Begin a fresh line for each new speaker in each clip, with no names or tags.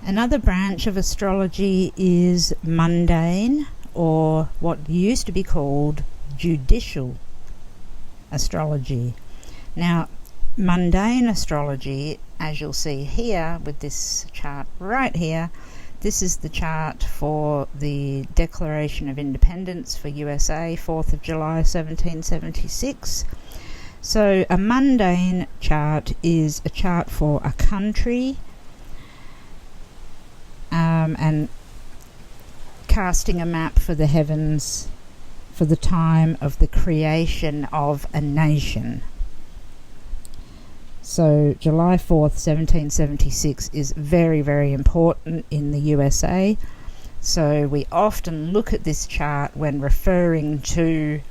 Another branch of astrology is mundane, or what used to be called judicial astrology. Now, mundane astrology, as you'll see here with this chart right here, this is the chart for the Declaration of Independence for USA, 4th of July 1776. So a mundane chart is a chart for a country, and casting a map for the heavens for the time of the creation of a nation. So July 4th, 1776 is very, very important in the USA. So we often look at this chart when referring to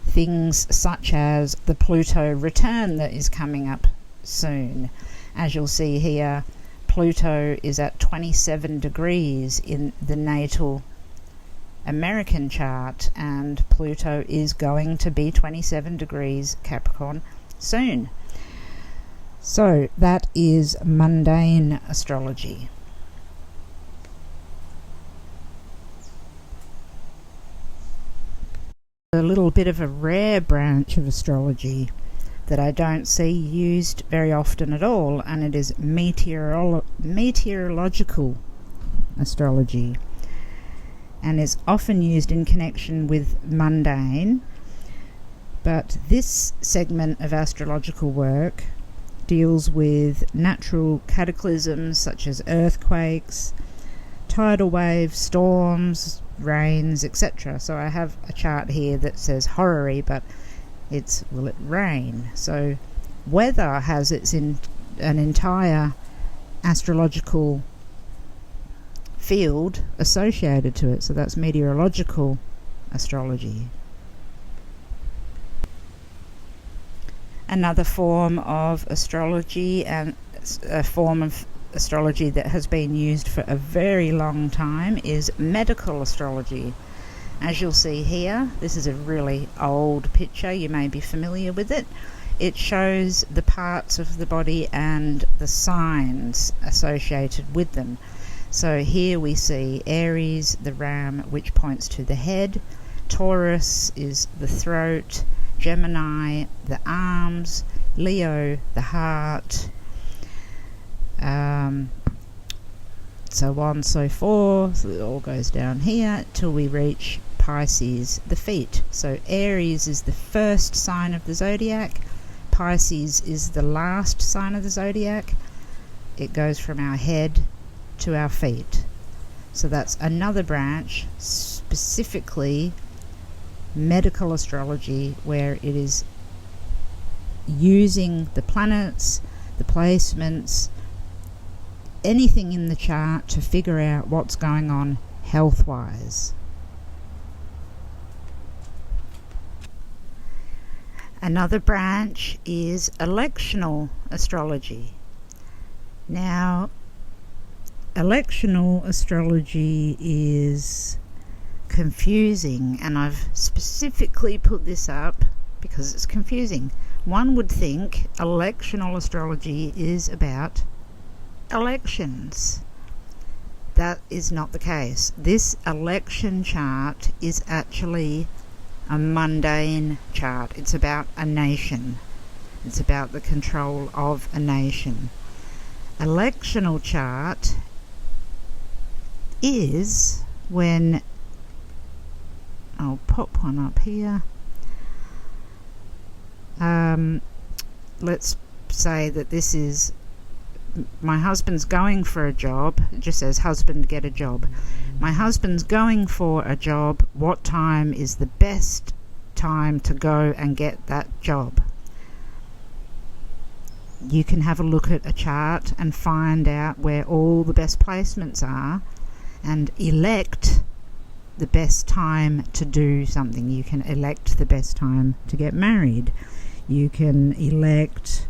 things such as the Pluto return that is coming up soon. As you'll see here, Pluto is at 27 degrees in the natal American chart, and Pluto is going to be 27 degrees Capricorn soon. So that is mundane astrology. A little bit of a rare branch of astrology that I don't see used very often at all, and it is meteorological astrology, and is often used in connection with mundane. But this segment of astrological work deals with natural cataclysms such as earthquakes, tidal waves, storms, rains, etc. So I have a chart here that says horary, but it's will it rain? So weather has an entire astrological field associated to it. So that's meteorological astrology. Another form of astrology, and a form of astrology that has been used for a very long time, is medical astrology. As you'll see here, this is a really old picture, you may be familiar with it. It shows the parts of the body and the signs associated with them. So here we see Aries, the ram, which points to the head. Taurus is the throat. Gemini, the arms. Leo, the heart. So on, so forth. It all goes down here till we reach Pisces, the feet. So Aries is the first sign of the zodiac. Pisces is the last sign of the zodiac. It goes from our head to our feet. So that's another branch, specifically medical astrology, where it is using the planets, the placements, anything in the chart to figure out what's going on health-wise. Another branch is electional astrology. Now, electional astrology is confusing, and I've specifically put this up because it's confusing. One would think electional astrology is about elections. That is not the case. This election chart is actually a mundane chart. It's about a nation. It's about the control of a nation. Electional chart is when, I'll pop one up here. Let's say that this is my husband's going for a job. It just says husband get a job. My husband's going for a job. What time is the best time to go and get that job? You can have a look at a chart and find out where all the best placements are and elect the best time to do something. You can elect the best time to get married. You can elect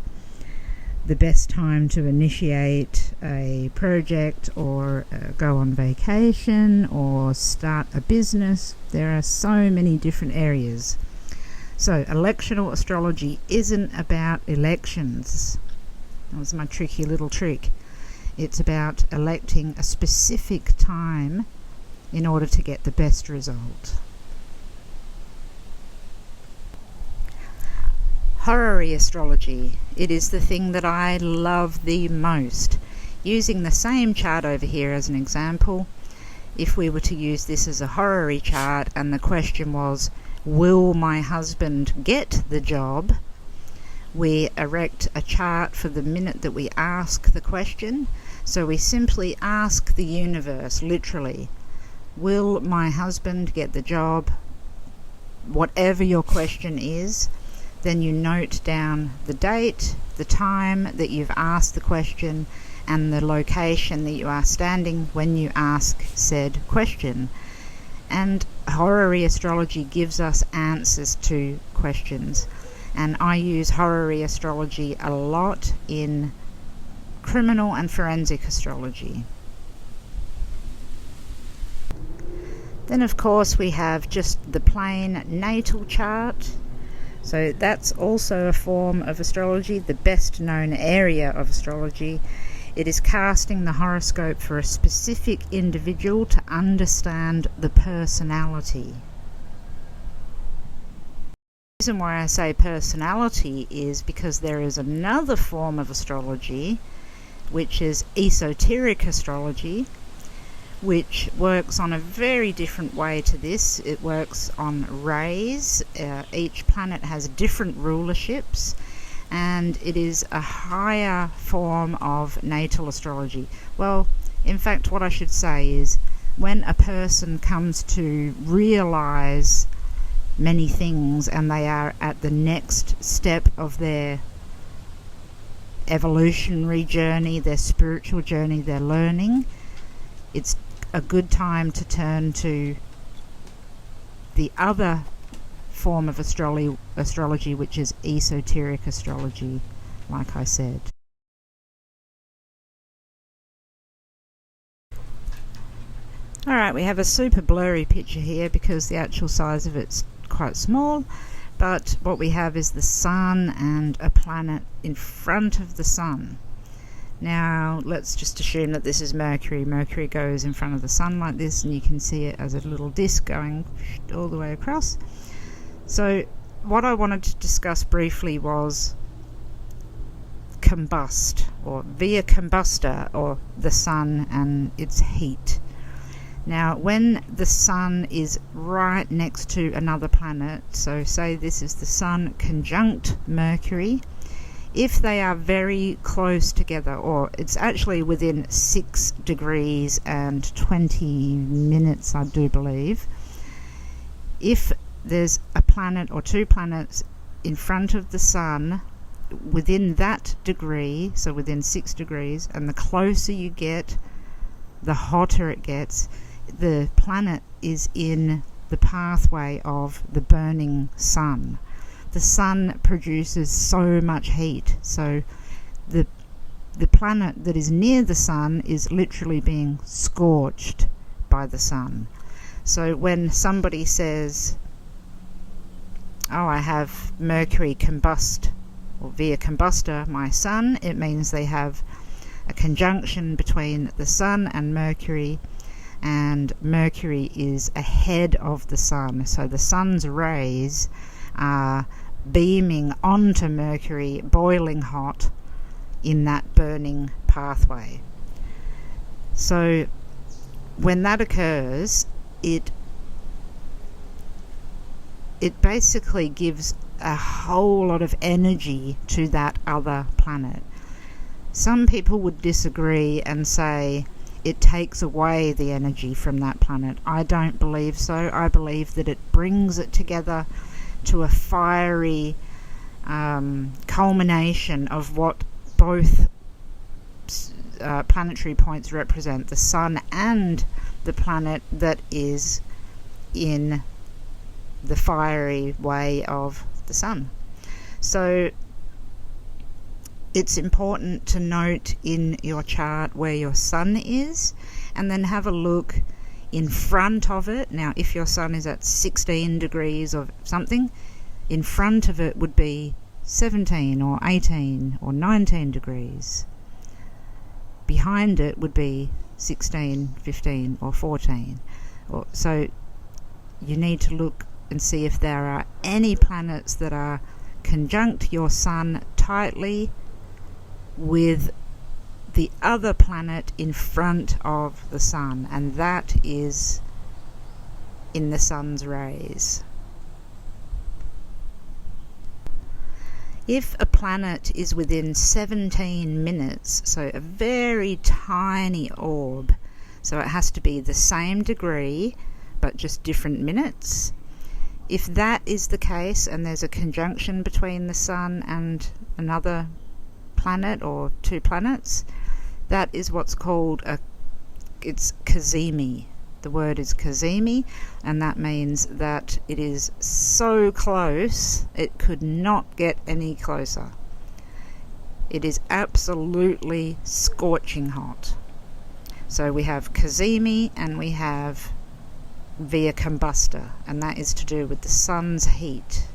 the best time to initiate a project, or go on vacation, or start a business. There are so many different areas. So electional astrology isn't about elections. That was my tricky little trick. It's about electing a specific time in order to get the best result. Horary astrology. It is the thing that I love the most. Using the same chart over here as an example, if we were to use this as a horary chart and the question was, will my husband get the job? We erect a chart for the minute that we ask the question. So we simply ask the universe, literally, will my husband get the job? Whatever your question is, then you note down the date, the time that you've asked the question, and the location that you are standing when you ask said question. And horary astrology gives us answers to questions. And I use horary astrology a lot in criminal and forensic astrology. Then of course we have just the plain natal chart. So that's also a form of astrology, the best known area of astrology. It is casting the horoscope for a specific individual to understand the personality. The reason why I say personality is because there is another form of astrology, which is esoteric astrology, which works on a very different way to this. It works on rays. Each planet has different rulerships, and it is a higher form of natal astrology. Well, in fact, what I should say is when a person comes to realize many things and they are at the next step of their evolutionary journey, their spiritual journey, their learning, it's a good time to turn to the other form of astrology, which is esoteric astrology, like I said. Alright, we have a super blurry picture here because the actual size of it's quite small, but what we have is the sun and a planet in front of the sun. Now let's just assume that this is Mercury. Mercury goes in front of the sun like this, and you can see it as a little disc going all the way across. So what I wanted to discuss briefly was combust, or via combusta, or the sun and its heat. Now when the sun is right next to another planet, so say this is the sun conjunct Mercury, if they are very close together, or it's actually within 6 degrees and 20 minutes, I do believe, if there's a planet or two planets in front of the sun within that degree, so within 6 degrees, and the closer you get, the hotter it gets, the planet is in the pathway of the burning sun. The sun produces so much heat, so the planet that is near the sun is literally being scorched by the sun. So when somebody says, oh, I have Mercury combust, or via combusta my sun, it means they have a conjunction between the sun and Mercury is ahead of the sun, so the sun's rays are beaming onto Mercury, boiling hot in that burning pathway. So when that occurs, it basically gives a whole lot of energy to that other planet. Some people would disagree and say it takes away the energy from that planet. I don't believe so. I believe that it brings it together to a fiery culmination of what both planetary points represent, the sun and the planet that is in the fiery way of the sun. So it's important to note in your chart where your sun is, and then have a look in front of it. Now if your sun is at 16 degrees or something, in front of it would be 17 or 18 or 19 degrees. behind it would be 16, 15 or 14. So you need to look and see if there are any planets that are conjunct your sun tightly with the other planet in front of the sun, and that is in the sun's rays. If a planet is within 17 minutes, so a very tiny orb, so it has to be the same degree but just different minutes. If that is the case and there's a conjunction between the sun and another planet or two planets, that is what's called it's CAZIMI. The word is CAZIMI, and that means that it is so close it could not get any closer. It is absolutely scorching hot. So we have CAZIMI and we have via COMBUSTA, and that is to do with the sun's heat.